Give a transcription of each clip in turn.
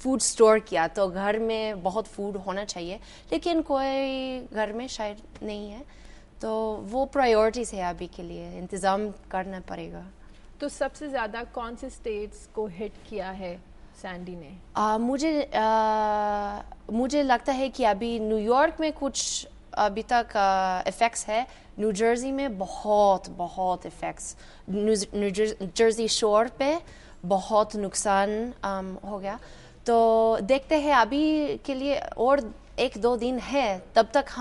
Food store کیا تو گھر میں بہت فوڈ ہونا چاہیے, لیکن کوئی گھر میں شاید نہیں ہے, تو وہ پرائیورٹیز ہے ابھی کے لیے, انتظام کرنا پڑے گا. تو سب سے زیادہ کون سے اسٹیٹس کو ہٹ کیا ہے سینڈی نے؟ مجھے لگتا ہے کہ ابھی نیو یارک میں کچھ ابھی تک افیکٹس ہے, نیو جرسی میں بہت افیکٹس, نیو جرسی شور پہ بہت نقصان ہو گیا. تو دیکھتے ہیں ابھی کے لیے اور 1-2 دن ہے, تب تک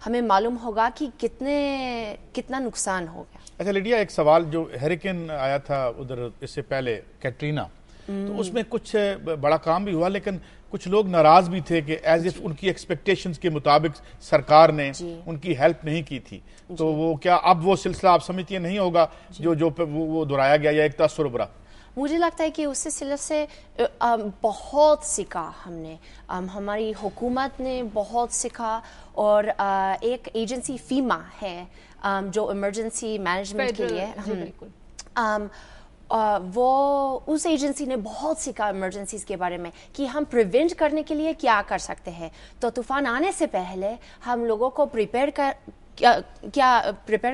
ہمیں معلوم ہوگا کہ کتنا نقصان ہو گیا. اچھا لیڈیا, ایک سوال, جو ہیریکین آیا تھا ادھر اس سے پہلے کیٹرینا, تو اس میں کچھ بڑا کام بھی ہوا, لیکن کچھ لوگ ناراض بھی تھے کہ ایز اف ان کی ایکسپیکٹیشنز کے مطابق سرکار نے ان کی ہیلپ نہیں کی تھی. تو وہ کیا اب وہ سلسلہ آپ سمجھتی ہیں نہیں ہوگا جو وہ دہرایا گیا, یا ایک تاثر ابھرا؟ مجھے لگتا ہے کہ اس سلسلے سے بہت سیکھا ہم نے, ہماری حکومت نے بہت سیکھا, اور ایک ایجنسی فیما ہے جو ایمرجنسی مینجمنٹ کے لیے, وہ اس ایجنسی نے بہت سیکھا ایمرجنسیز کے بارے میں کہ ہم پریونٹ کرنے کے لیے کیا کر سکتے ہیں. تو طوفان آنے سے پہلے ہم لوگوں کو پریپیئر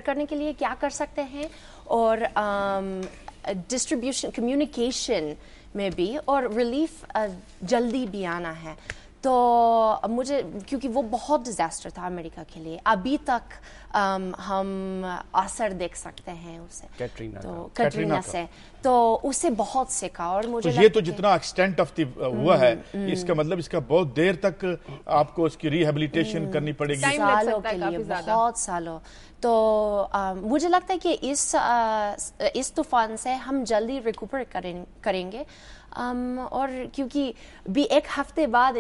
کرنے کے لیے کیا کر سکتے ہیں, اور ڈسٹریبیوشن کمیونیکیشن میں بھی, اور ریلیف جلدی بھی آنا ہے. تو مجھے, کیونکہ وہ بہت ڈیزاسٹر تھا امریکہ کے لیے, ابھی تک ہم اثر دیکھ سکتے ہیں اسے, کیٹرینا سے, تو اس سے بہت سیکھا. اور مجھے یہ تو جتنا ایکسٹینٹ آف دی ہوا ہے, اس کا مطلب اس کا بہت دیر تک آپ کو اس کی ریہیبلیٹیشن کرنی پڑے گی, سالوں کے لیے, بہت سالوں. تو مجھے لگتا ہے کہ اس طوفان سے ہم جلدی ریکوپر کریں گے, اور کیونکہ بھی 1 ہفتے بعد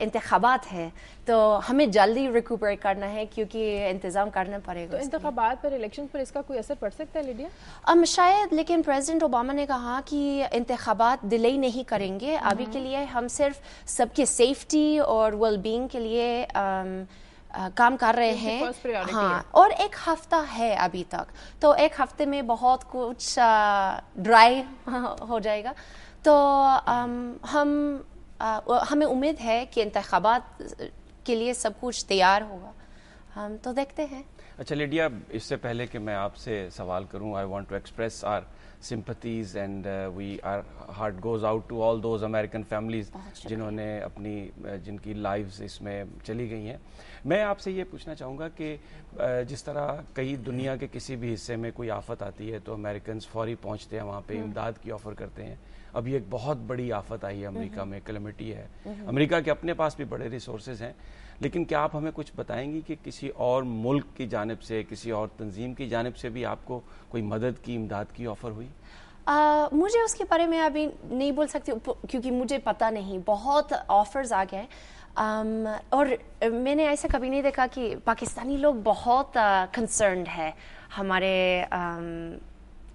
انتخابات ہے, تو ہمیں جلدی ریکوپر کرنا ہے, کیونکہ انتظام کرنا پڑے گا. تو انتخابات پر, الیکشن پر اس کا کوئی اثر پڑ سکتا ہے لیڈیا؟ شاید, لیکن پریزیڈنٹ اوباما نے کہا کہ انتخابات ڈیلے نہیں کریں گے ابھی کے لیے, ہم صرف سب کے سیفٹی اور ویل بینگ کے لیے کام کر رہے ہیں. ہاں, اور 1 ہفتہ ہے ابھی تک, تو 1 ہفتے میں بہت کچھ ڈرائی ہو جائے گا. تو ہمیں امید ہے کہ انتخابات کے لیے سب کچھ تیار ہوگا, ہم تو دیکھتے ہیں. اچھا لیڈیا, اس سے پہلے کہ میں آپ سے سوال کروں, I want to express our sympathies and our heart goes out to all those American families جنہوں نے جن کی لائفز اس میں چلی گئی ہیں. میں آپ سے یہ پوچھنا چاہوں گا کہ جس طرح کئی دنیا کے کسی بھی حصے میں کوئی آفت آتی ہے تو امریکنز فوری پہنچتے ہیں وہاں پہ, امداد کی آفر کرتے ہیں. اب یہ ایک بہت بڑی آفت آئی ہے امریکہ میں, کلیمٹی ہے. امریکہ کے اپنے پاس بھی بڑے ریسورسز ہیں, لیکن کیا آپ ہمیں کچھ بتائیں گی کہ کسی اور ملک کی جانب سے, کسی اور تنظیم کی جانب سے بھی آپ کو کوئی مدد کی, امداد کی آفر ہوئی؟ مجھے اس کے بارے میں ابھی نہیں بول سکتی, کیونکہ مجھے پتہ نہیں. بہت آفرز آ گئے, اور میں نے ایسا کبھی نہیں دیکھا کہ پاکستانی لوگ بہت کنسرنڈ ہے ہمارے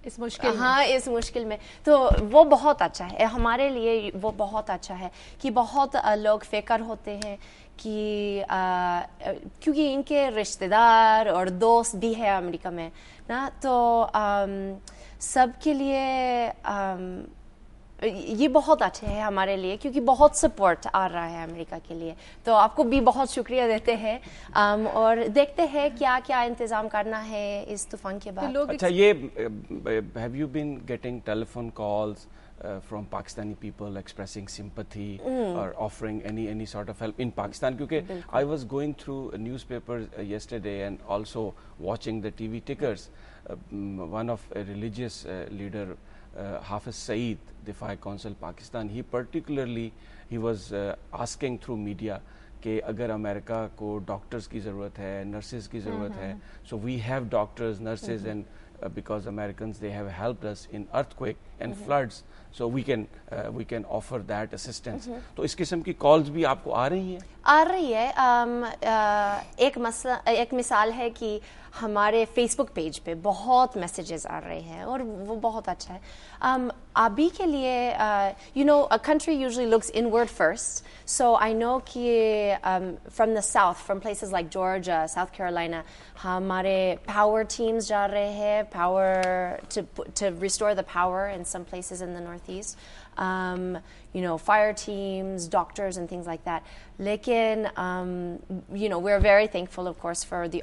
اس مشکل میں. تو وہ بہت اچھا ہے ہمارے لیے, وہ بہت اچھا ہے کہ بہت لوگ فکر ہوتے ہیں کہ کیونکہ ان کے رشتہ دار اور دوست بھی ہے امریکہ میں نا, تو سب کے لیے یہ بہت اچھے ہے ہمارے لیے, کیونکہ بہت سپورٹ آ رہا ہے امریکہ کے لیے. تو آپ کو بھی بہت شکریہ دیتے ہیں, اور دیکھتے ہیں کیا کیا انتظام کرنا ہے اس طوفان کے بعد. اچھا, یہ have you been getting telephone calls from Pakistani people expressing sympathy or offering any sort of help in Pakistan? Because I was going through newspapers yesterday and also watching the TV tickers. One of a religious leader, Hafiz Saeed, Difai Council Pakistan, he was asking through media کہ اگر امریکہ کو doctors کی ضرورت ہے, nurses کی ضرورت ہے, so we have doctors, nurses, and because Americans, they have helped us in earthquake and floods, so we can offer that assistance. تو اس قسم کی کالز بھی آپ کو آ رہی ہیں؟ آ رہی ہے. ایک مثال ہے کہ ہمارے فیس بک پیج پہ بہت میسیجز آ رہے ہیں, اور وہ بہت اچھا ہے. ابھی کے لیے you know, a country usually looks inward first, so I know کہ from the south, from places like Georgia, South Carolina, ہمارے power teams جا رہے ہیں, power to restore the power in some places in the Northeast. You know, fire teams, doctors, and things like that. Lekin, you know, we're very thankful, of course, for the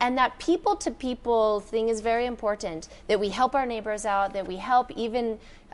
and that people to people thing is very important, that we help our neighbors out, that we help even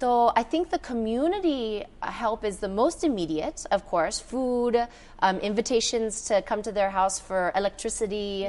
So I think the community help is the most immediate, of course, food, invitations to come to their house for electricity,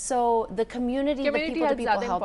So the community, the people to people help,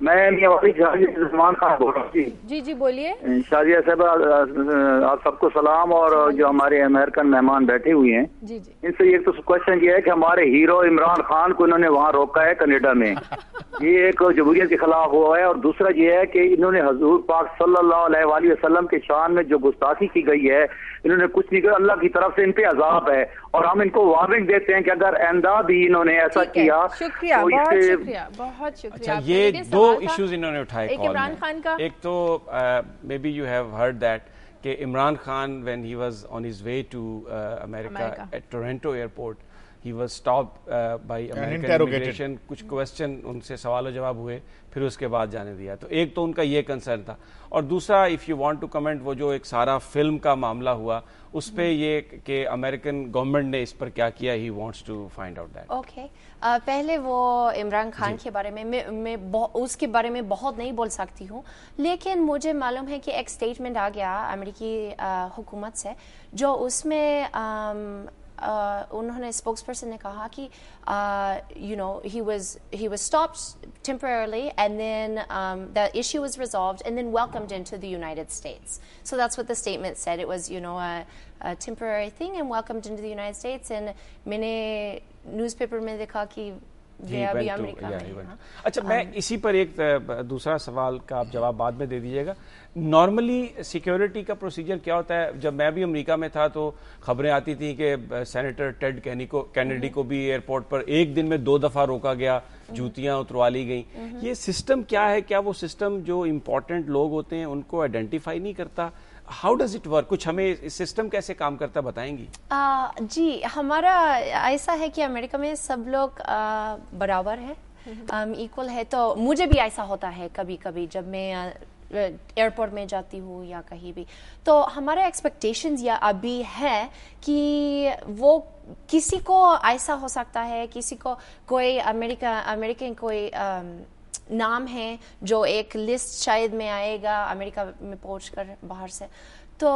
میں سلمان خان بول رہا ہوں. جی جی بولیے. شازیہ صاحب آپ سب کو سلام, اور جو ہمارے امریکن مہمان بیٹھے ہوئے ہیں جی جی ان سے ایک تو کوشچن یہ ہے کہ ہمارے ہیرو عمران خان کو انہوں نے وہاں روکا ہے کینیڈا میں, یہ ایک جمہوریت کے خلاف ہوا ہے, اور دوسرا یہ ہے کہ انہوں نے حضور پاک صلی اللہ علیہ وآلہ وسلم کے شان میں جو گستاخی کی گئی ہے انہوں نے کچھ نہیں کیا, اللہ کی طرف سے ان پہ عذاب ہے, اور ہم ان کو وارننگ دیتے ہیں کہ اگر آئندہ بھی انہوں نے ایسا کیا. شکریہ, بہت شکریہ, بہت شکریہ. یہ دو ایشوز انہوں نے اٹھائے ایک عمران خان کا, ایک تو maybe you have heard that کہ Imran Khan when he was on his way to America at Toronto airport he was stop by American immigration, کچھ کوشچن ان سے سوال و جواب ہوئے, پھر اس کے بعد جانے دیا. تو ایک تو ان کا یہ کنسرن تھا, اور دوسرا if you want to comment وہ جو ایک سارا فلم کا معاملہ ہوا اس پہ یہ کہ امریکن گورنمنٹ نے اس پر کیا کیا, he wants to find out that. Okay, پہلے وہ عمران خان کے بارے میں اس کے بارے میں بہت نہیں بول سکتی ہوں, لیکن مجھے معلوم ہے کہ ایک اسٹیٹمنٹ آ گیا امریکی حکومت سے جو اس میں انہوں نے اسپوکس پرسن نے کہا کہ you know he was stopped temporarily and then the issue was resolved and then welcomed into the United States. So that's what the statement said. It was a temporary thing and welcomed into the United States. And میں نے newspaper میں دیکھا کہ ابھی امریکہ میں. اچھا, میں اسی پر ایک دوسرا سوال کا آپ جواب بعد میں دے دیجیے گا. نارملی سیکیورٹی کا پروسیجر کیا ہوتا ہے؟ جب میں بھی امریکہ میں تھا تو خبریں آتی تھیں کہ سینیٹر ٹیڈ کینیڈی کو بھی ایئرپورٹ پر ایک دن میں 2 دفعہ روکا گیا, جوتیاں اتروا لی گئیں. یہ سسٹم کیا ہے؟ کیا وہ سسٹم جو امپورٹنٹ لوگ ہوتے ہیں ان کو آئیڈینٹیفائی نہیں کرتا؟ How does it work? کچھ ہمیں سسٹم کیسے کام کرتا بتائیں گی؟ جی, ہمارا ایسا ہے کہ امریکہ میں سب لوگ برابر ہے, ایکول ہے. تو مجھے بھی ایسا ہوتا ہے کبھی کبھی جب میں ایئرپورٹ میں جاتی ہوں یا کہیں بھی, تو ہمارے ایکسپیکٹیشنز یا ابھی ہے کہ وہ کسی کو ایسا ہو سکتا ہے, کسی کو کوئی امریکن کوئی نام ہے جو ایک لسٹ شاید میں آئے گا امریکہ میں پہنچ کر باہر سے. تو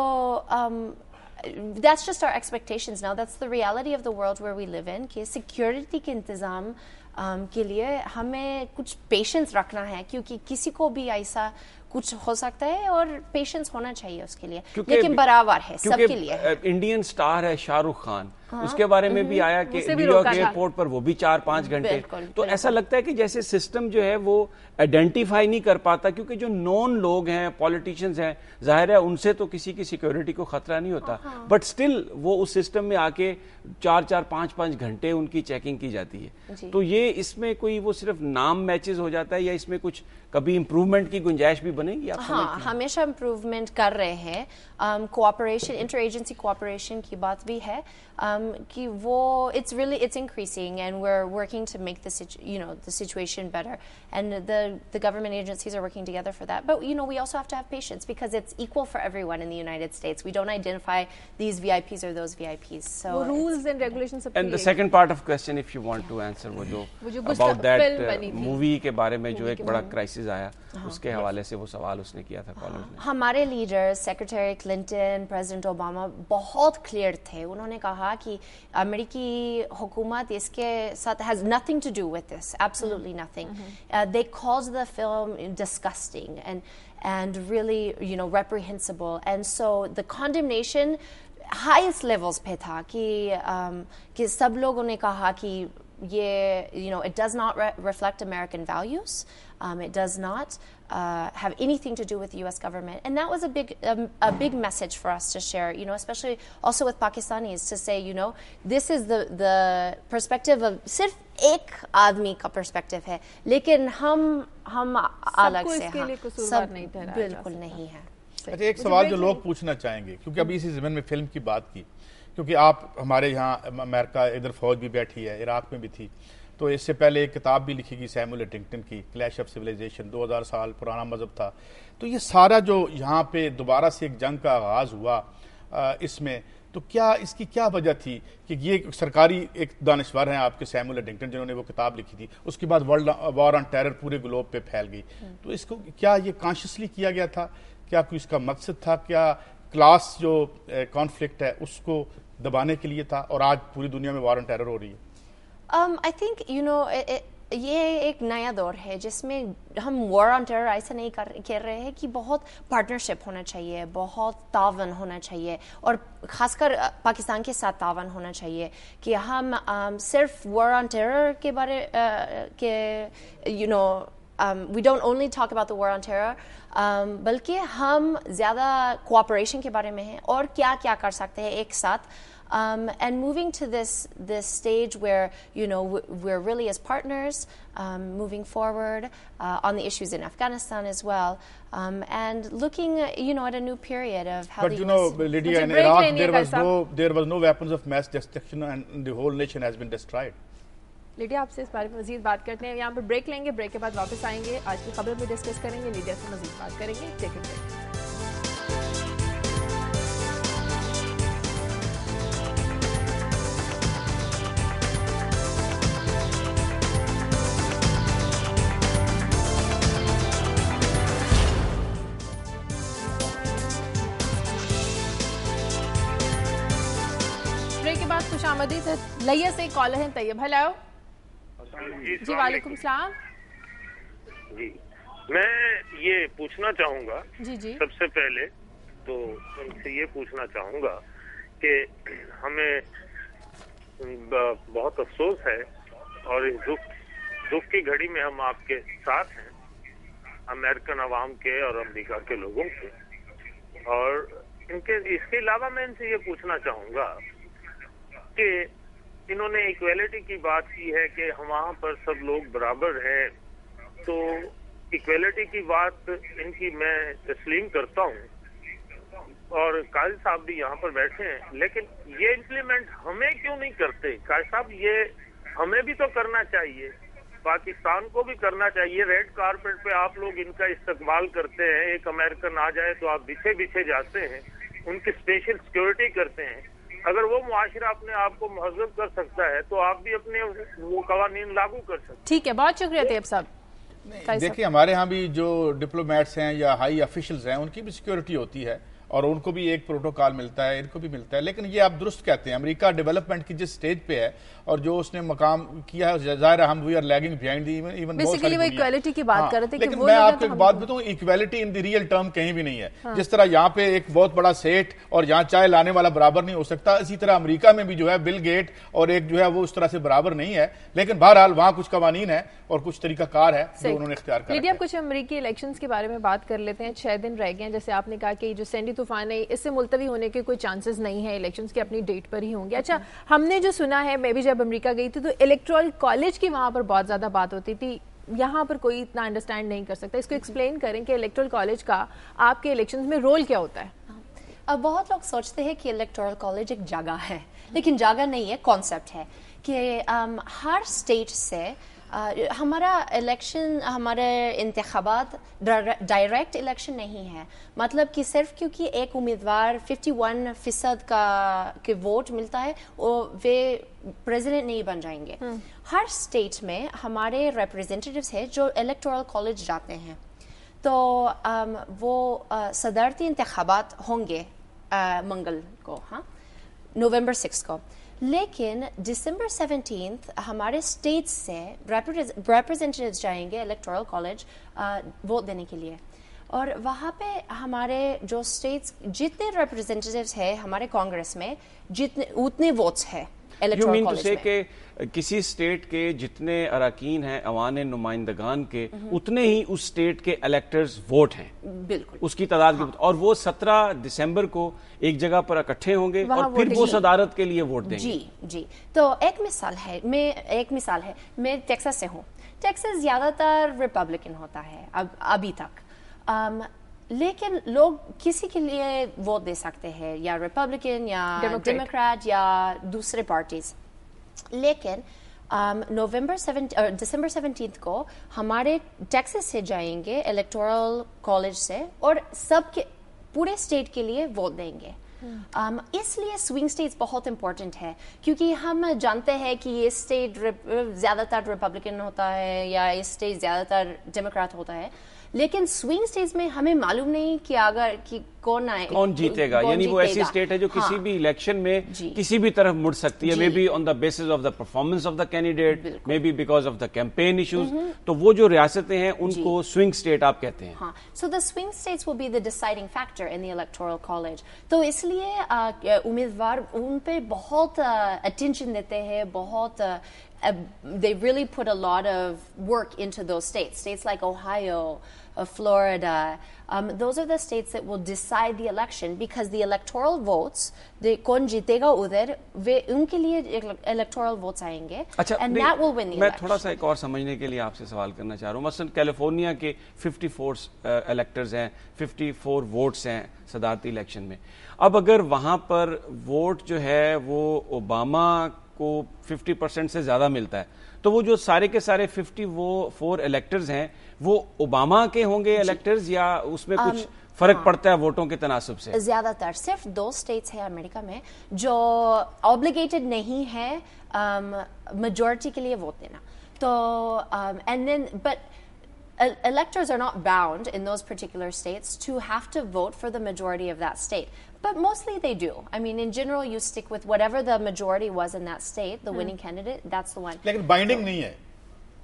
that's just our expectations now. That's the reality of the world where we live in. کہ سیکیورٹی کے انتظام کے لیے ہمیں کچھ پیشنس رکھنا ہے, کیونکہ کسی کو بھی ایسا کچھ ہو سکتا ہے اور پیشنس ہونا چاہیے اس کے لیے, لیکن برابر ہے سب کے لیے. انڈین سٹار ہے شاہ رخ خان, اس کے بارے میں بھی آیا کہ نیو یارک ایئرپورٹ پر وہ بھی 4-5 گھنٹے. تو ایسا لگتا ہے کہ جیسے سسٹم جو ہے وہ آئیڈینٹیفائی نہیں کر پاتا, کیونکہ جو نون لوگ ہیں, پولیٹیشینز ہیں, ظاہر ہے ان سے تو کسی کی سیکیورٹی کو خطرہ نہیں ہوتا, بٹ سٹل وہ اس سسٹم میں آ کے 4-5 گھنٹے ان کی چیکنگ کی جاتی ہے. تو یہ اس میں کوئی وہ صرف نام میچز ہو جاتا ہے, یا اس میں کچھ کبھی امپروومنٹ کی گنجائش بھی بنے گی؟ ہاں, ہمیشہ امپروومنٹ کر رہے ہیں. کوآپریشن, انٹر ایجنسی کوآپریشن کی بات بھی ہے کہ وہ it's increasing and we're working to make the situation better, and the government agencies are working together for that. But we also have to have patience because it's equal for everyone in the United States. We don't identify these VIPs or those VIPs. So rules and regulations. And the second part of question, if you want to answer, وہ جو about that movie کے بارے میں جو ایک بڑا crisis آیا, اس کے حوالے سے وہ سوال اس نے کیا تھا کالج میں. ہمارے leader secretary Clinton, president Obama بہت کلیئر تھے. انہوں نے کہا کہ امریکی حکومت اس کے ساتھ has nothing to do with this, absolutely nothing. They called the film disgusting and really reprehensible, and so the condemnation highest levels پہ تھا کہ سب لوگوں نے کہا کہ یہ it does not reflect American values. It does not have anything to do with the U.S. government, and that was a big message for us to share. Especially also with Pakistanis, to say this is the perspective of صرف ایک آدمی کا perspective ہے, لیکن ہم الگ سے سب بالکل نہیں ہے. اچھا, ایک سوال جو لوگ پوچھنا چاہیں گے, کیونکہ ابھی اسی زمین میں فلم کی بات کی, کیونکہ آپ ہمارے یہاں امریکہ ادھر فوج بھی بیٹھی ہے, عراق میں بھی تھی, تو اس سے پہلے ایک کتاب بھی لکھی گئی سیموئل ہنٹنگٹن کی, کلیش آف سویلائزیشن, 2000 سال پرانا مذہب تھا. تو یہ سارا جو یہاں پہ دوبارہ سے ایک جنگ کا آغاز ہوا اس میں, تو کیا اس کی کیا وجہ تھی کہ یہ سرکاری ایک دانشور ہیں آپ کے سیموئل ہنٹنگٹن جنہوں نے وہ کتاب لکھی تھی, اس کے بعد ورلڈ وار آن ٹیرر پورے گلوب پہ پھیل گئی, تو اس کو کیا یہ کانشیسلی کیا گیا تھا, کیا کوئی اس کا مقصد تھا, کیا کلاس جو کانفلکٹ ہے اس کو دبانے کے لیے تھا, اور آج پوری دنیا میں وار آن ٹیرر ہو رہی ہے؟ I think یہ ایک نیا دور ہے جس میں ہم وار آن ٹیرر ایسا نہیں کر رہے ہیں کہ بہت پارٹنرشپ ہونا چاہیے, بہت تعاون ہونا چاہیے, اور خاص کر پاکستان کے ساتھ تعاون ہونا چاہیے کہ ہم صرف وار آن ٹیرر کے بارے کے we don't only talk about the war on terror, بلکہ ہم زیادہ کوآپریشن کے بارے میں ہیں اور کیا کیا کر سکتے ہیں ایک ساتھ. And moving to this stage where we're really as partners, moving forward on the issues in Afghanistan as well, and looking at a new period of how but Lydia, in Iraq there was no weapons of mass destruction and the whole nation has been destroyed. لیڈیا آپ سے اس بارے میں مزید بات کرتے ہیں, یہاں پر break لیں گے, بریک کے بعد واپس آئیں گے, آج کی خبر بھی ڈسکس کریں گے, لیڈیا سے مزید بات کریں گے. Take it break. بریک کے بعد خوش آمدید. لیا سے کالر ہیں طیب. ہیلو. جی وعلیکم السلام. جی میں یہ پوچھنا چاہوں گا, جی سب سے پہلے تو ان سے یہ پوچھنا چاہوں گا کہ ہمیں بہت افسوس ہے اور اس دکھ کی گھڑی میں ہم آپ کے ساتھ ہیں, امریکن عوام کے اور امریکہ کے لوگوں کے, اور اس کے علاوہ میں ان سے یہ پوچھنا چاہوں گا کہ انہوں نے ایکویلٹی کی بات کی ہے کہ وہاں پر سب لوگ برابر ہیں, تو ایکویلٹی کی بات ان کی میں تسلیم کرتا ہوں اور قاضی صاحب بھی یہاں پر بیٹھے ہیں, لیکن یہ امپلیمنٹ ہمیں کیوں نہیں کرتے؟ قاضی صاحب یہ ہمیں بھی تو کرنا چاہیے, پاکستان کو بھی کرنا چاہیے. ریڈ کارپیٹ پہ آپ لوگ ان کا استقبال کرتے ہیں, ایک امریکن آ جائے تو آپ پیچھے جاتے ہیں, ان کی اسپیشل سیکورٹی کرتے ہیں. اگر وہ معاشرہ اپنے آپ کو مہذب کر سکتا ہے تو آپ بھی اپنے وہ قوانین لاگو کر سکتے ہیں. ٹھیک ہے, بہت شکریہ طیب صاحب. دیکھیں ہمارے ہاں بھی جو ڈپلومیٹس ہیں یا ہائی آفیشلز ہیں ان کی بھی سیکیورٹی ہوتی ہے اور ان کو بھی ایک پروٹوکال ملتا ہے, ان کو بھی ملتا ہے. لیکن یہ آپ درست کہتے ہیں, امریکہ ڈیولپمنٹ کی جس سٹیج پہ ہے اور جو اس نے مقام کیا ہے, ظاہر ہے ہم we are lagging behind even basically وہ ایکویلٹی کی بات کر رہے تھے. لیکن میں آپ کو ایک بات بتاؤں, equality in the real term کہیں بھی نہیں ہے. جس طرح یہاں پہ ایک بہت بڑا سیٹ اور یہاں چائے لانے والا برابر نہیں ہو سکتا, اسی طرح امریکہ میں بھی جو ہے بل گیٹ اور ایک جو ہے وہ اس طرح سے برابر نہیں ہے. لیکن بہرحال وہاں کچھ قوانین ہے اور کچھ طریقہ کار ہے جو انہوں نے اختیار کیا. لیڈیا, کچھ امریکی الیکشنز کے بارے میں بات کر لیتے ہیں. 6 دن رہ گئے ہیں, جیسے آپ نے کہا کہ جو سینڈی طوفان ہے اس سے ملتوی ہونے کے کوئی چانسز نہیں ہے, الیکشنز کی اپنی ڈیٹ پر ہی ہوں گے. اچھا, ہم نے جو سنا ہے, میں بھی جب امریکہ گئی تھی تو الیکٹورل کالج کی وہاں پر بہت زیادہ بات ہوتی تھی, یہاں پر کوئی اتنا انڈرسٹینڈ نہیں کر سکتا. اس کو ایکسپلین کریں کہ الیکٹورل کالج کا آپ کے الیکشنز میں رول کیا ہوتا ہے. اب بہت لوگ سوچتے ہیں کہ الیکٹورل کالج ایک جگہ ہے, لیکن جگہ نہیں ہے, کانسیپٹ ہے کہ ہر اسٹیٹ سے ہمارا الیکشن, ہمارے انتخابات ڈائریکٹ الیکشن نہیں ہے. مطلب کہ صرف کیونکہ ایک امیدوار 51% کے ووٹ ملتا ہے وہ پریزیڈنٹ نہیں بن جائیں گے. ہر اسٹیٹ میں ہمارے ریپرزینٹیوز ہیں جو الیکٹورل کالج جاتے ہیں, تو وہ صدارتی انتخابات ہوں گے منگل کو, نومبر 6 کو. لیکن دسمبر 17 ہمارے اسٹیٹ سے ریپرزینٹیوز جائیں گے الیکٹورل کالج ووٹ دینے کے لیے, اور وہاں پہ ہمارے جو اسٹیٹس جتنے ریپرزینٹیوز ہیں ہمارے کانگریس میں اتنے ووٹس ہیں الیکٹورل کالج میں. کہ کسی اسٹیٹ کے جتنے اراکین ہیں عوام نمائندگان کے اتنے ہی اس اسٹیٹ کے الیکٹرز ووٹ ہیں, بالکل اس کی تعداد کی, اور وہ 17 دسمبر کو ایک جگہ پر اکٹھے ہوں گے اور پھر وہ صدارت کے لیے ووٹ دیں گے. جی تو ایک مثال ہے, میں ٹیکساس سے ہوں. ٹیکساس زیادہ تر ریپبلکن ہوتا ہے ابھی تک, لیکن لوگ کسی کے لیے ووٹ دے سکتے ہیں, یا ریپبلکن یا ڈیموکریٹ یا دوسرے پارٹیز. لیکن دسمبر 17 کو ہمارے ٹیکساس سے جائیں گے الیکٹورل کالج سے اور سب کے پورے اسٹیٹ کے لیے ووٹ دیں گے. اس لیے سوئنگ اسٹیٹس بہت امپورٹنٹ ہے, کیونکہ ہم جانتے ہیں کہ یہ اسٹیٹ زیادہ تر ریپبلکن ہوتا ہے یا یہ اسٹیٹ زیادہ تر ڈیموکریٹ ہوتا ہے, لیکن سوئنگ اسٹیٹس میں ہمیں معلوم نہیں کہ اگر کون آئے کون جیتے گا, یعنی وہ ایسی اسٹیٹ ہے جو کسی بھی الیکشن میں کسی بھی طرف مڑ سکتی ہے, maybe on the basis of the performance of the candidate, maybe because of the campaign issues. تو وہ جو ریاستیں ہیں ان کو سوئنگ اسٹیٹ آپ کہتے ہیں. ہاں, so the swing states will be the deciding factor in the electoral college. تو اس لیے امیدوار ان پہ بہت اٹینشن دیتے ہیں, بہت they really put a lot of work into those states like Ohio, Florida. Those are the states that will decide the election because the electoral votes, کون جیتے گا ادھر, ان کے لیے electoral votes آئیں گے and that will win the election. میں تھوڑا سا ایک اور سمجھنے کے لیے آپ سے سوال کرنا چاہ رہا ہوں. مثلا کیلیفورنیا کے 54 الیکٹرز ہیں, 54 ووٹس ہیں صدارتی الیکشن میں. اب اگر وہاں پر ووٹ جو ہے وہ اوباما کو 50% سے زیادہ ملتا ہے, تو وہ جو سارے کے سارے 54 الیکٹرز ہیں وہ اوباما کے ہوں گے الیکٹرز, یا اس میں کچھ فرق پڑتا ہے ووٹوں کے تناسب سے؟ زیادہ تر صرف 2 اسٹیٹس ہیں امریکہ میں جو آبلیگیٹڈ نہیں ہے میجورٹی کے لیے ووٹ دینا. تو and then but electors are not bound in those particular states to have to vote for the majority of that state, but mostly they do. I mean, in general you stick with whatever the majority was in that state, the winning candidate, that's the one. لیکن binding نہیں ہے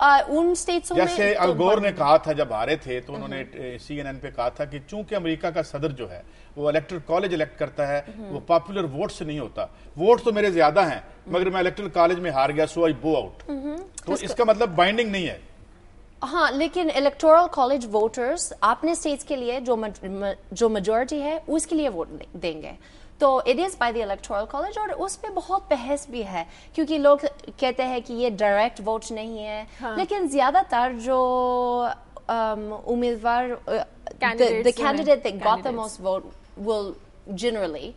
ان اسٹیٹسوں میں. جیسے الگور نے کہا تھا جب ہارے تھے تو انہوں نے CNN پہ کہا تھا کہ چونکہ امریکہ کا صدر جو ہے وہ الیکٹرل کالج الیکٹ کرتا ہے, وہ پاپولر ووٹ سے نہیں ہوتا. ووٹ تو میرے زیادہ ہیں مگر میں الیکٹرل کالج میں ہار گیا, سو آئی بو آؤٹ. تو اس کا مطلب بائنڈنگ نہیں ہے. ہاں, لیکن الیکٹورل کالج ووٹرز اپنے اسٹیٹس کے لیے جو میجورٹی ہے اس کے لیے ووٹ دیں گے. تو it is by the electoral college, اور اس پہ بہت بحث بھی ہے کیونکہ لوگ کہتے ہیں کہ یہ ڈائریکٹ ووٹ نہیں ہے. لیکن زیادہ تر جو امیدوار the candidate that got the most vote will generally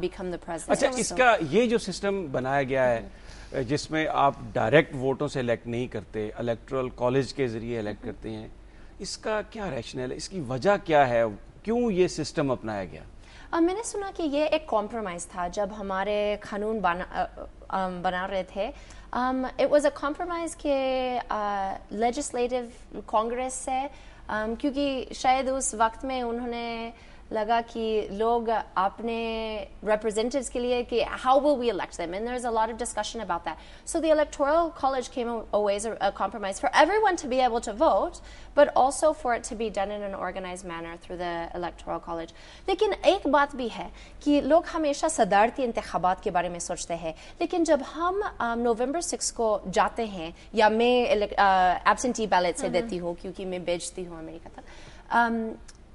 become the president. اچھا, اس کا یہ جو سسٹم بنایا گیا ہے جس میں آپ ڈائریکٹ ووٹوں سے الیکٹ نہیں کرتے, الیکٹورل کالج کے ذریعے الیکٹ کرتے ہیں, اس کا کیا ریشنل ہے, اس کی وجہ کیا ہے, کیوں یہ سسٹم اپنایا گیا؟ میں نے سنا کہ یہ ایک کمپرومائز تھا جب ہمارے قانون بنا رہے تھے. اٹ واز اے کمپرومائز کہ لیجسلیٹو کانگریس سے, کیونکہ شاید اس وقت میں انہوں نے لگا کہ لوگ اپنے ریپرزینٹیوز کے لیے کہ how will we elect them, and there's a lot of discussion about that. So the electoral college came away as a compromise for everyone to be able to vote, but also for it to be done in an organized manner through the electoral college. لیکن ایک بات بھی ہے کہ لوگ ہمیشہ صدارتی انتخابات کے بارے میں سوچتے ہیں, لیکن جب ہم نومبر 6 کو جاتے ہیں, یا میں ایبسنٹی بیلٹ سے دیتی ہوں کیونکہ میں بیچتی ہوں امریکہ تک,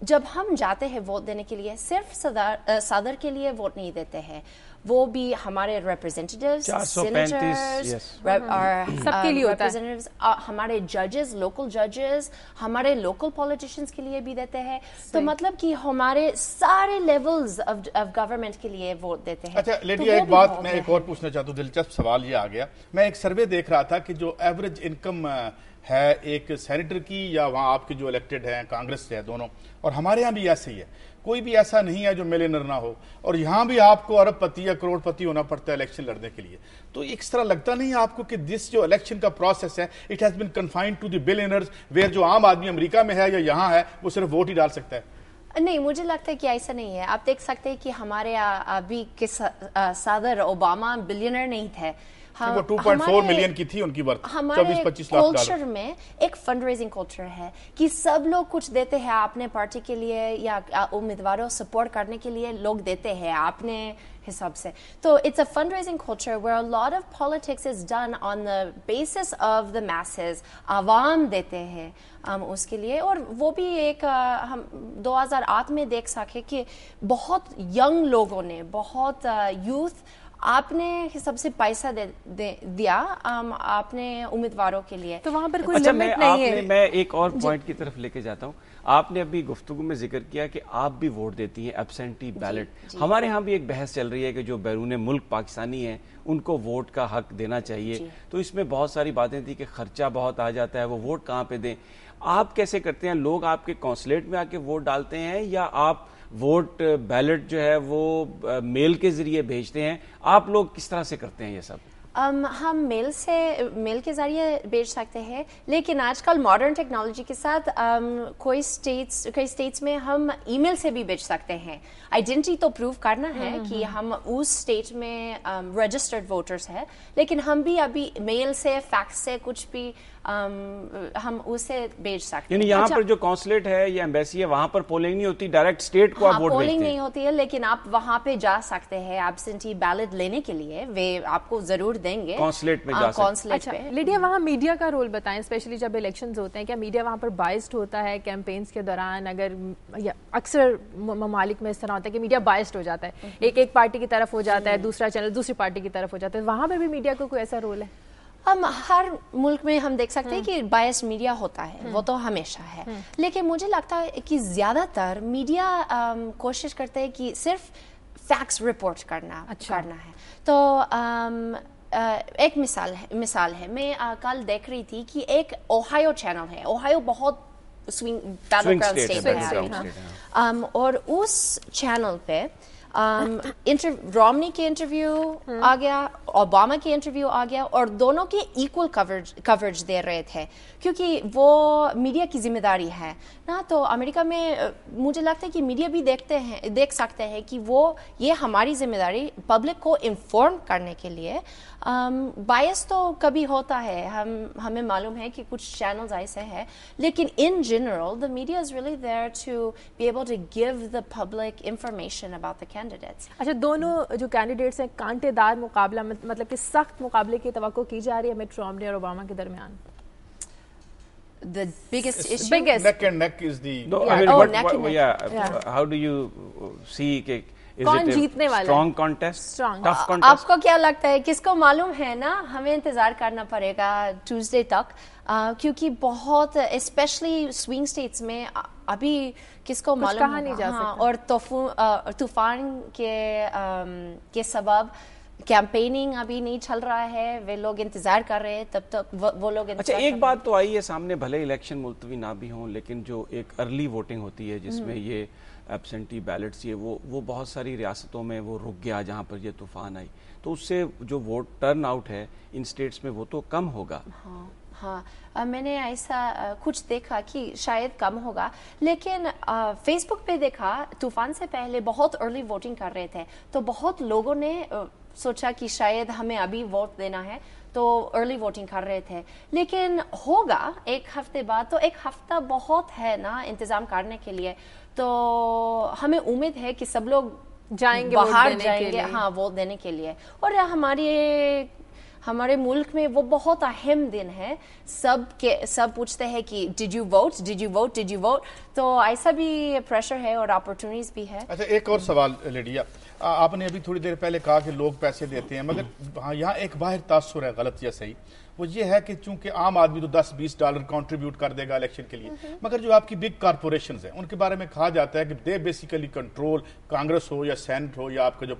جب ہم جاتے ہیں ووٹ دینے کے لیے صرف صدر کے لیے ووٹ نہیں دیتے ہیں, وہ بھی ہمارے ریپرزینٹیوز, سینیٹرز, سب کے لیے ہوتا ہے, ہمارے ججز, لوکل ججز, ہمارے لوکل پولیٹیشینز کے لیے بھی دیتے ہیں. تو مطلب کہ ہمارے سارے لیولز آف گورنمنٹ کے لیے ووٹ دیتے ہیں. اچھا لیڈی, ایک بات میں ایک اور پوچھنا چاہتا ہوں, دلچسپ سوال یہ آ گیا. میں ایک سروے دیکھ رہا تھا کہ جو ایوریج انکم ہے ایک سینیٹر کی, یا وہاں آپ کے جو الیکٹڈ ہیں کانگریس سے ہے دونوں, اور ہمارے ہاں بھی ایسے ہی ہے, کوئی بھی ایسا نہیں ہے جو ملینر نہ ہو, اور یہاں بھی آپ کو ارب پتی یا کروڑ پتی ہونا پڑتا ہے الیکشن لڑنے کے لیے. تو ایک طرح لگتا نہیں ہے آپ کو کہ دس جو الیکشن کا پروسیس ہے it has been confined to the billionaires, where جو عام آدمی امریکہ میں ہے یا یہاں ہے وہ صرف ووٹ ہی ڈال سکتا ہے؟ نہیں, مجھے لگتا ہے کہ ایسا نہیں ہے. آپ دیکھ سکتے ہیں کہ ہمارے ابھی کے صدر اوباما بلینر نہیں تھے. وہ 2.4 ملین کی تھی ان کی ورتھ, 24-25 لاکھ ڈالر. کلچر میں ایک فنڈ ریزنگ کلچر ہے کہ سب لوگ کچھ دیتے ہیں اپنے پارٹی کے لیے یا امیدواروں سپورٹ کرنے کے لیے, لوگ دیتے ہیں اپنے حساب سے. تو it's a fund raising culture where a lot of politics is done on the basis of the masses. عوام دیتے ہیں اس کے لیے, اور وہ بھی ایک ہم 2008 میں دیکھ سکے کہ بہت ینگ لوگوں نے, بہت یوتھ آپ نے حساب سے پیسہ دیا اپنے امیدواروں کے لیے. تو وہاں پر کوئی لمٹ نہیں ہے. میں ایک اور پوائنٹ کی طرف لے کے جاتا ہوں. آپ نے ابھی گفتگو میں ذکر کیا کہ آپ بھی ووٹ دیتی ہیں ایبسینٹی بیلٹ. ہمارے ہاں بھی ایک بحث چل رہی ہے کہ جو بیرون ملک پاکستانی ہیں ان کو ووٹ کا حق دینا چاہیے. تو اس میں بہت ساری باتیں تھی کہ خرچہ بہت آ جاتا ہے, وہ ووٹ کہاں پہ دیں. آپ کیسے کرتے ہیں؟ لوگ آپ کے کونسلیٹ میں آ کے ووٹ ڈالتے ہیں, یا آپ ووٹ بیلٹ جو ہے وہ میل کے ذریعے بھیجتے ہیں؟ آپ لوگ کس طرح سے کرتے ہیں یہ سب؟ ہم میل کے ذریعے بھیج سکتے ہیں، لیکن آج کل ماڈرن ٹیکنالوجی کے ساتھ کئی اسٹیٹس میں ہم ای میل سے بھی بھیج سکتے ہیں. آئیڈینٹی تو پروو کرنا ہے کہ ہم اس اسٹیٹ میں رجسٹرڈ ووٹرس ہیں، لیکن ہم بھی ابھی میل سے فیکس سے کچھ بھی ہم اسے بھیج سکتے ہیں. یعنی یہاں پر جو کانسولیٹ ہے یا ایمبیسی ہے وہاں پر پولنگ نہیں ہوتی، ڈائریکٹ اسٹیٹ کو آپ ووٹ بھیجتے ہیں. پولنگ نہیں ہوتی ہے، لیکن آپ وہاں پہ جا سکتے ہیں ایبسنٹی بیلٹ لینے کے لیے. وہ آپ کو ضرور دیں گے کانسولیٹ میں جا سکتے. اچھا لیڈیا، وہاں میڈیا کا رول بتائیں، اسپیشلی جب الیکشنز ہوتے ہیں، کیا میڈیا وہاں پر بائسڈ ہوتا ہے کیمپینز کے دوران؟ اگر اکثر ممالک میں اس طرح ہوتا ہے کہ میڈیا بائسڈ ہو جاتا ہے، ایک پارٹی کی طرف ہو جاتا ہے، دوسرا چینل دوسری پارٹی کی طرف ہو جاتا ہے، وہاں پہ بھی میڈیا کو کوئی ایسا رول ہے؟ ہر ملک میں ہم دیکھ سکتے ہیں کہ بائس میڈیا ہوتا ہے، وہ تو ہمیشہ ہے، لیکن مجھے لگتا ہے کہ زیادہ تر میڈیا کوشش کرتے ہیں کہ صرف فیکٹس رپورٹ کرنا ہے. تو ایک مثال ہے، میں کل دیکھ رہی تھی کہ ایک اوہایو چینل ہے. اوہایو بہت بیٹل گراؤنڈ اسٹیٹ ہے، اور اس چینل پہ رومنی کے انٹرویو آ گیا، اوباما کے انٹرویو آ گیا، اور دونوں کے ایکول کوریج دے رہے تھے، کیونکہ وہ میڈیا کی ذمہ داری ہے نا. تو امریکہ میں مجھے لگتا ہے کہ میڈیا بھی دیکھ سکتے ہیں کہ وہ یہ ہماری ذمہ داری پبلک کو انفارم کرنے کے لیے. بائس تو کبھی ہوتا ہے، ہمیں معلوم ہے کہ کچھ چینلز ایسے ہیں، لیکن in general the media is really there to be able to give the public information about the candidates. اچھا، دونوں جو کینڈیڈیٹس ہیں کانٹے دار مقابلہ، مطلب کہ سخت مقابلے کی توقع کی جا رہی ہے مٹ رومنی اور اوباما کے درمیان؟ The biggest issue, neck and neck is the how do you see کہ کون جیتنے والا ہے؟ Strong contest, tough contest? آپ کو کیا لگتا ہے؟ کس کو معلوم ہے نا؟ ہمیں انتظار کرنا پڑے گا ٹیوزڈے تک، کیونکہ بہت اسپیشلی سوئنگ اسٹیٹس میں ابھی کس کو معلوم کہا نہیں جا سکتا. اور طوفان کے سبب کیمپیننگ ابھی نہیں چل رہا ہے، وہ لوگ انتظار کر رہے ہیں، تب تک وہ لوگ انتظار. اچھا، ایک بات تو آئی ہے سامنے، بھلے الیکشن ملتوی نہ بھی ہوں، لیکن جو ایک ارلی ووٹنگ ہوتی ہے جس میں یہ ایبسنٹی بیلٹس یہ وہ بہت ساری ریاستوں میں وہ رک گیا جہاں پر یہ طوفان آئی، تو اس سے جو ووٹ ٹرن آؤٹ ہے ان اسٹیٹس میں وہ تو کم ہوگا. ہاں، میں نے ایسا کچھ دیکھا کہ شاید کم ہوگا، لیکن فیس بک پہ دیکھا طوفان سے پہلے بہت ارلی ووٹنگ کر رہے تھے، تو بہت لوگوں نے سوچا کہ شاید ہمیں ابھی ووٹ دینا ہے، تو ارلی ووٹنگ کر رہے تھے. لیکن ہوگا ایک ہفتے بعد، تو ایک ہفتہ بہت ہے نا انتظام کرنے کے لیے. تو ہمیں امید ہے کہ سب لوگ جائیں گے باہر جائیں گے، ہاں، ووٹ دینے کے لیے. اور ہمارے ملک میں وہ بہت اہم دن ہے، سب پوچھتے ہیں کہ ڈیڈ یو ووٹ، تو ایسا بھی پریشر ہے اور اپرچونیٹیز بھی ہے. اچھا، ایک اور سوال لیڈیا، آپ نے ابھی تھوڑی دیر پہلے کہا کہ لوگ پیسے دیتے ہیں، مگر ہاں یہاں ایک باہر تاثر ہے، غلط یا صحیح، وہ یہ ہے کہ چونکہ عام آدمی تو $10-20 کنٹریبیوٹ کر دے گا الیکشن کے لیے، مگر جو آپ کی بگ کارپوریشنز ہیں ان کے بارے میں کہا جاتا ہے کہ دے بیسیکلی کنٹرول کانگریس ہو یا سینٹ ہو یا آپ کا جو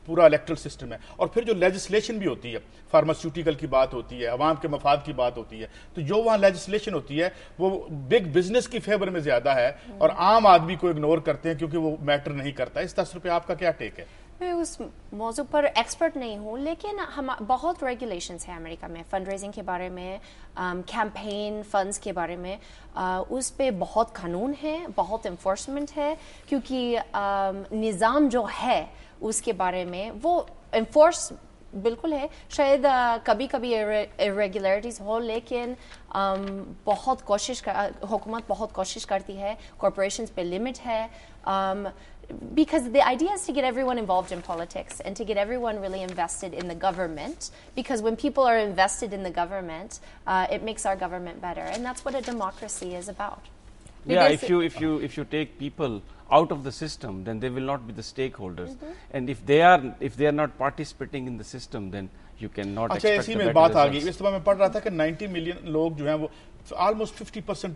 پورا الیکٹرل سسٹم ہے. اور پھر جو لیجسلیشن بھی ہوتی ہے، فارماسیوٹیکل کی بات ہوتی ہے، عوام کے مفاد کی بات ہوتی ہے، تو جو وہاں لیجسلیشن ہوتی ہے وہ بگ بزنس کی فیور میں زیادہ ہے اور عام آدمی کو اگنور کرتے ہیں کیونکہ وہ میٹر نہیں کرتا. اس تاثر پہ آپ کا کیا ٹیک ہے؟ میں اس موضوع پر ایکسپرٹ نہیں ہوں، لیکن بہت ریگولیشنز ہیں امریکہ میں، فنڈ ریزنگ کے بارے میں، کیمپین فنڈز کے بارے میں، اس پہ بہت قانون ہے، بہت انفورسمنٹ ہے، کیونکہ نظام جو ہے اس کے بارے میں وہ انفورس بالکل ہے. شاید کبھی irregularities ہو، لیکن حکومت بہت کوشش کرتی ہے. کارپوریشنز پہ لمٹ ہے. Because the idea is to get everyone involved in politics and to get everyone really invested in the government, because when people are invested in the government, it makes our government better, and that's what a democracy is about. Yeah, if you take people out of the system, then they will not be the stakeholders, and if they are not participating in the system, then you cannot expect. اچھا، اسی میں بات آ گئی. اس طرح میں پڑھ رہا تھا کہ 90 ملین لوگ جو ہیں وہ almost 50%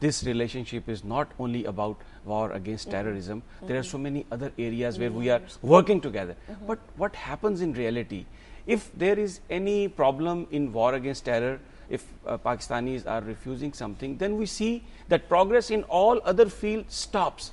this relationship is not only about war against terrorism. There are so many other areas where we are working together. But what happens in reality, if there is any problem in war against terror, if Pakistanis are refusing something, then we see that progress in all other fields stops.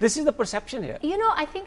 This is the perception here. You know, I think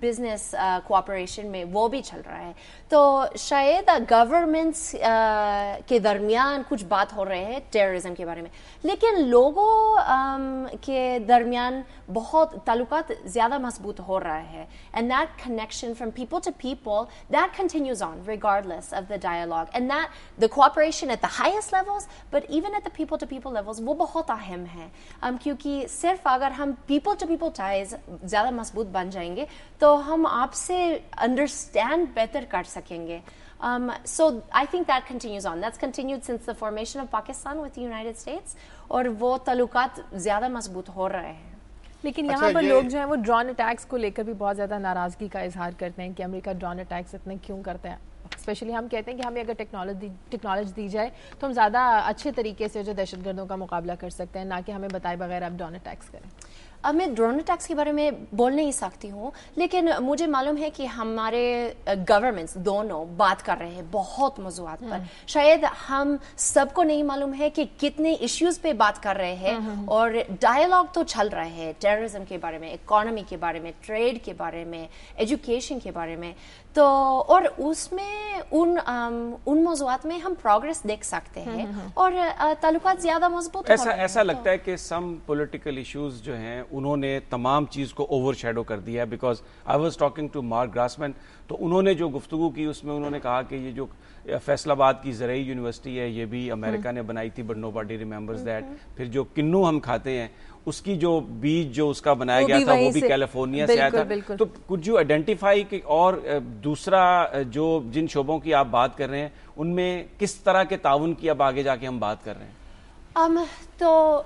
business cooperation میں وہ بھی چل رہا ہے. تو شاید governments کے درمیان کچھ بات ہو رہے ہیں ٹیررزم کے بارے میں, لیکن لوگوں کے درمیان بہت تعلقات زیادہ مضبوط ہو رہا ہے. And that connection from people to people that continues on regardless of the dialogue, and that the cooperation at the highest levels but even at the people to people levels وہ بہت اہم ہے. کیونکہ صرف اگر ہم پیپل ٹو پیپل ٹائز زیادہ مضبوط بن جائیں گے تو ہم آپ سے انڈرسٹینڈ بہتر کر سکیں گے. So I think that continues on. That's continued since the formation of Pakistan with the United States, اور وہ تعلقات زیادہ مضبوط ہو رہے ہیں. لیکن یہاں پر لوگ جو ہیں وہ ڈرون اٹیکس کو لے کر بھی بہت زیادہ ناراضگی کا اظہار کرتے ہیں کہ امریکہ ڈرون اٹیکس اتنے کیوں کرتے ہیں. اسپیشلی ہم کہتے ہیں کہ ہمیں اگر ٹیکنالوجی دی جائے تو ہم زیادہ اچھے طریقے سے جو دہشت گردوں کا مقابلہ کر سکتے ہیں, نہ کہ ہمیں بتائے بغیر آپ ڈرون اٹیکس کریں. اب میں ڈرون اٹیکس کے بارے میں بول نہیں سکتی ہوں, لیکن مجھے معلوم ہے کہ ہمارے گورنمنٹس دونوں بات کر رہے ہیں بہت موضوعات پر. شاید ہم سب کو نہیں معلوم ہے کہ کتنے ایشوز پہ بات کر رہے ہیں, اور ڈائلاگ تو چل رہا ہے ٹیررزم کے بارے میں, اکانومی کے بارے میں, ٹریڈ کے بارے میں, ایجوکیشن کے بارے میں. تو اور اس میں ان موضوعات میں ہم پروگرس دیکھ سکتے ہیں اور تعلقات زیادہ مضبوط. ایسا لگتا ہے کہ سم پولیٹیکل ایشوز جو ہیں انہوں نے تمام چیز کو اوور شیڈو کر دیا ہے. Because I was talking to Mark Grossman, تو انہوں نے جو گفتگو کی اس میں انہوں نے کہا کہ یہ جو فیصل آباد کی زرعی یونیورسٹی ہے یہ بھی امریکہ نے بنائی تھی, بٹ نو باڈی ریممبرز دیٹ. پھر جو کنو ہم کھاتے ہیں اس کی جو بیج جو اس کا بنایا گیا تھا وہ بھی کیلیفورنیا سے آیا تھا. تو کچھ جو آئیڈینٹیفائی کہ اور دوسرا جو جن شعبوں کی آپ بات کر رہے ہیں ان میں کس طرح کے تعاون کی اب آگے جا کے ہم بات کر رہے ہیں؟ تو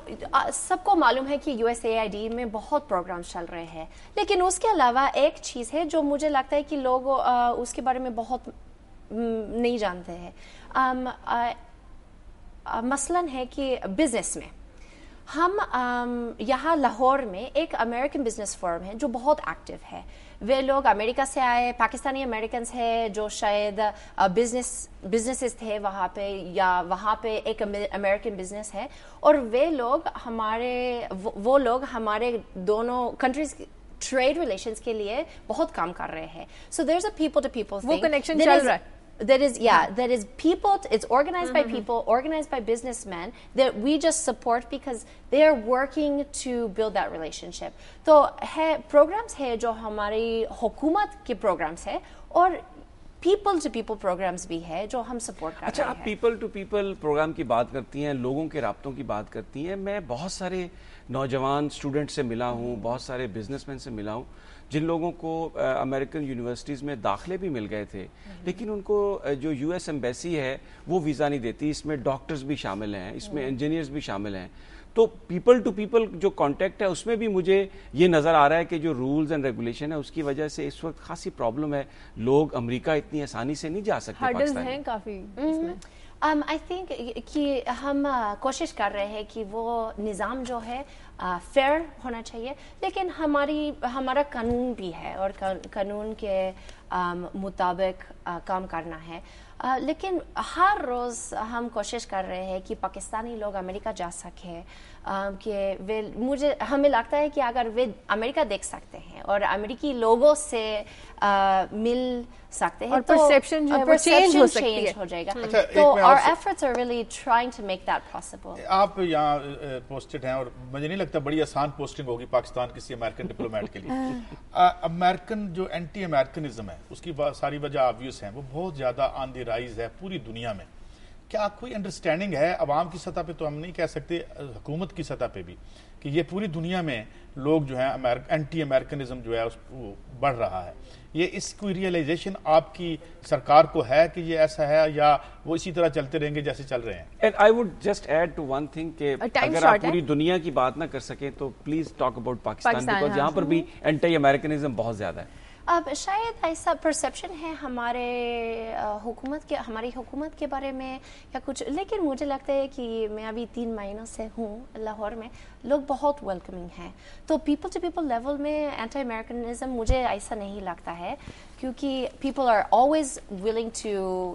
سب کو معلوم ہے کہ USAID میں بہت پروگرامز چل رہے ہیں, لیکن اس کے علاوہ ایک چیز ہے جو مجھے لگتا ہے کہ لوگ اس کے بارے میں بہت نہیں جانتے ہیں. مثلاً ہے کہ بزنس میں ہم یہاں لاہور میں ایک امریکن بزنس فرم ہے جو بہت ایکٹیو ہے. وہ لوگ امریکہ سے آئے, پاکستانی امریکنز ہیں جو شاید بزنسز تھے وہاں پہ, یا وہاں پہ ایک امریکن بزنس ہے, اور وہ لوگ ہمارے دونوں کنٹریز ٹریڈ ریلیشنز کے لیے بہت کام کر رہے ہیں. So there is a people to people thing. وہ کنیکشن چل رہا ہے. That is people, it's organized by people, organized by businessmen that we just support because they are working to build that relationship. تو programs ہے جو ہماری حکومت کے programs ہے, اور پیپل ٹو پیپل پروگرامز بھی ہے جو ہم سپورٹ کر رہے ہیں. اچھا, آپ پیپل ٹو پیپل پروگرام کی بات کرتی ہیں, لوگوں کے رابطوں کی بات کرتی ہیں. میں بہت سارے نوجوان اسٹوڈنٹ سے ملا ہوں, بہت سارے بزنس مین سے ملا ہوں جن لوگوں کو امریکن یونیورسٹیز میں داخلے بھی مل گئے تھے, لیکن ان کو جو US ایمبیسی ہے وہ ویزا نہیں دیتی. اس میں ڈاکٹرز بھی شامل ہیں, اس میں انجینئرز بھی شامل ہیں. تو پیپل ٹو پیپل جو کانٹیکٹ ہے اس میں بھی مجھے یہ نظر آ رہا ہے کہ جو رولز اینڈ ریگولیشن ہے اس کی وجہ سے اس وقت خاصی پرابلم ہے. لوگ امریکہ اتنی آسانی سے نہیں جا سکتے. ہرڈلز ہیں کافی اس میں. آئی تھنک کہ ہم کوشش کر رہے ہیں کہ وہ نظام جو ہے فیئر ہونا چاہیے, لیکن ہمارا قانون بھی ہے اور قانون کے مطابق کام کرنا ہے. لیکن ہر روز ہم کوشش کر رہے ہیں کہ پاکستانی لوگ امریکہ جا سکیں, کہ ہمیں لگتا ہے کہ اگر وہ امریکہ دیکھ سکتے ہیں اور امریکی لوگوں سے مل سکتے ہیں تو پرسیپشن جو ہے چینج ہو جائے گا. تو our efforts are really trying to make that possible. آپ یہاں پوسٹڈ ہیں اور مجھے نہیں لگتا بڑی آسان پوسٹنگ ہوگی پاکستان کسی امریکن ڈپلومیٹ کے لیے. امریکن جو اینٹی امریکنزم ہے اس کی ساری وجہ آبویس ہیں, وہ بہت زیادہ آن دی رائز ہے پوری دنیا میں. کیا کوئی انڈرسٹینڈنگ ہے عوام کی سطح پہ, تو ہم نہیں کہہ سکتے, حکومت کی سطح پہ بھی, کہ یہ پوری دنیا میں لوگ جو ہیں اینٹی امریکنزم جو ہے اس بڑھ رہا ہے؟ یہ اس کوئی ریئلائزیشن آپ کی سرکار کو ہے کہ یہ ایسا ہے, یا وہ اسی طرح چلتے رہیں گے جیسے چل رہے ہیں؟ And I would just add to one thing کہ اگر آپ پوری دنیا کی بات نہ کر سکیں تو please talk about Pakistan, because یہاں پر بھی اینٹی امریکنزم بہت زیادہ ہے. اب شاید ایسا پرسیپشن ہے ہماری حکومت کے بارے میں یا کچھ, لیکن مجھے لگتا ہے کہ میں ابھی 3 مہینوں سے ہوں لاہور میں, لوگ بہت ویلکمنگ ہیں. تو پیپل ٹو پیپل لیول میں اینٹی امریکنزم مجھے ایسا نہیں لگتا ہے, کیونکہ people are always willing to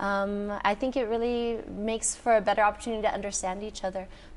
I think it really makes for a better opportunity to understand each other.